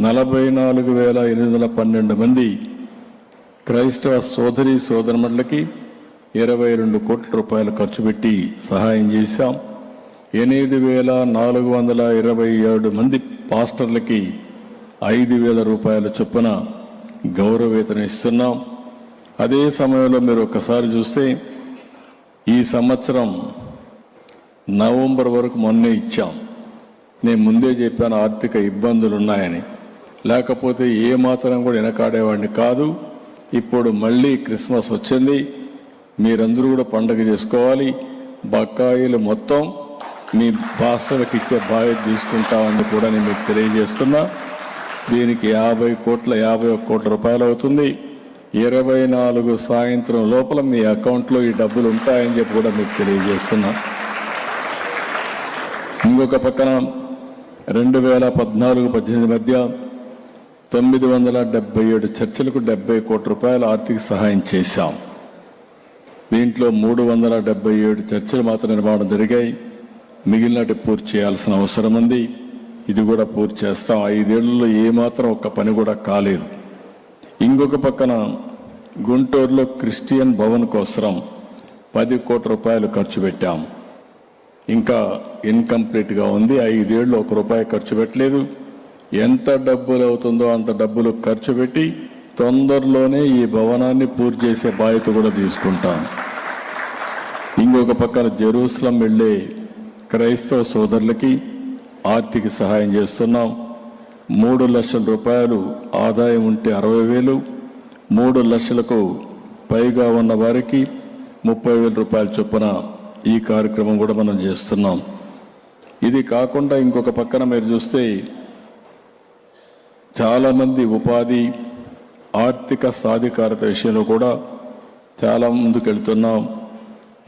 44,812 మంది క్రైస్తవ సోదరి సోదరులకి 22 కోట్ల రూపాయలు ఖర్చు పెట్టి సహాయం చేశాం. 8,427 మంది పాస్టర్లకి 5,000 రూపాయల చొప్పున గౌరవవేతనం ఇస్తున్నాం. అదే సమయంలో మీరు ఒకసారి చూస్తే ఈ సంవత్సరం నవంబర్ వరకు మొన్నే ఇచ్చాం. నేను ముందే చెప్పాను ఆర్థిక ఇబ్బందులు ఉన్నాయని, లేకపోతే ఏ మాత్రం కూడా వెనకాడేవాడిని కాదు. ఇప్పుడు మళ్ళీ క్రిస్మస్ వచ్చింది, మీరందరూ కూడా పండగ చేసుకోవాలి. బకాయిలు మొత్తం మీ పాస్టర్లకు ఇచ్చే బాధ్యత తీసుకుంటామని కూడా నేను మీకు తెలియజేస్తున్నా. దీనికి 51 కోట్ల రూపాయలు అవుతుంది. 24 సాయంత్రం లోపల మీ అకౌంట్లో ఈ డబ్బులు ఉంటాయని చెప్పి కూడా మీకు తెలియజేస్తున్నా. ఇంకొక పక్కన 2014-18 మధ్య 977 చర్చలకు 70 కోట్ల రూపాయల ఆర్థిక సహాయం చేశాం. దీంట్లో 377 చర్చలు మాత్రం నిర్మాణం జరిగాయి. మిగిలినట్టు పూర్తి చేయాల్సిన అవసరం ఉంది. ఇది కూడా పూర్తి చేస్తాం. 5 ఏళ్లలో ఏమాత్రం ఒక్క పని కూడా కాలేదు. ఇంకొక పక్కన గుంటూరులో క్రిస్టియన్ భవన్ కోసం 10 కోట్ల రూపాయలు ఖర్చు పెట్టాం. ఇంకా ఇన్కంప్లీట్గా ఉంది. 5 ఏళ్ళు 1 రూపాయి ఖర్చు పెట్టలేదు. ఎంత డబ్బులు అవుతుందో అంత డబ్బులు ఖర్చు పెట్టి తొందరలోనే ఈ భవనాన్ని పూర్తి చేసే బాధ్యత కూడా తీసుకుంటాం. ఇంకొక పక్కన జెరూసలం వెళ్ళే క్రైస్తవ సోదరులకి ఆర్థిక సహాయం చేస్తున్నాం. 3 లక్షల రూపాయలు ఆదాయం ఉంటే 60,000, 3 లక్షలకు పైగా ఉన్న వారికి 30,000 రూపాయల చొప్పున ఈ కార్యక్రమం కూడా మనం చేస్తున్నాం. ఇది కాకుండా ఇంకొక పక్కన మీరు చూస్తే చాలామంది ఉపాధి ఆర్థిక సాధికారత విషయంలో కూడా చాలా ముందుకెళ్తున్నాం.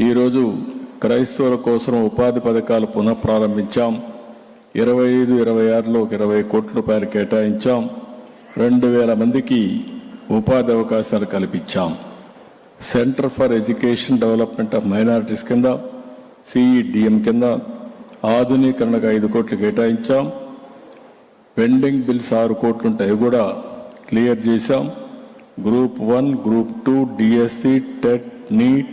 ఈరోజు క్రైస్తవుల కోసం ఉపాధి పథకాలు పునఃప్రారంభించాం. 25-26లో 20 కోట్ల రూపాయలు కేటాయించాం. 2,000 మందికి ఉపాధి అవకాశాలు కల్పించాం. Centre for education development of minorities కింద CEDM కింద ఆధునీకరణకు 5 కోట్లు కేటాయించాం. పెండింగ్ బిల్స్ 6 కోట్లు ఉంటాయి, అవి కూడా క్లియర్ చేశాం. Group 1, group 2, DSC, TET, neat,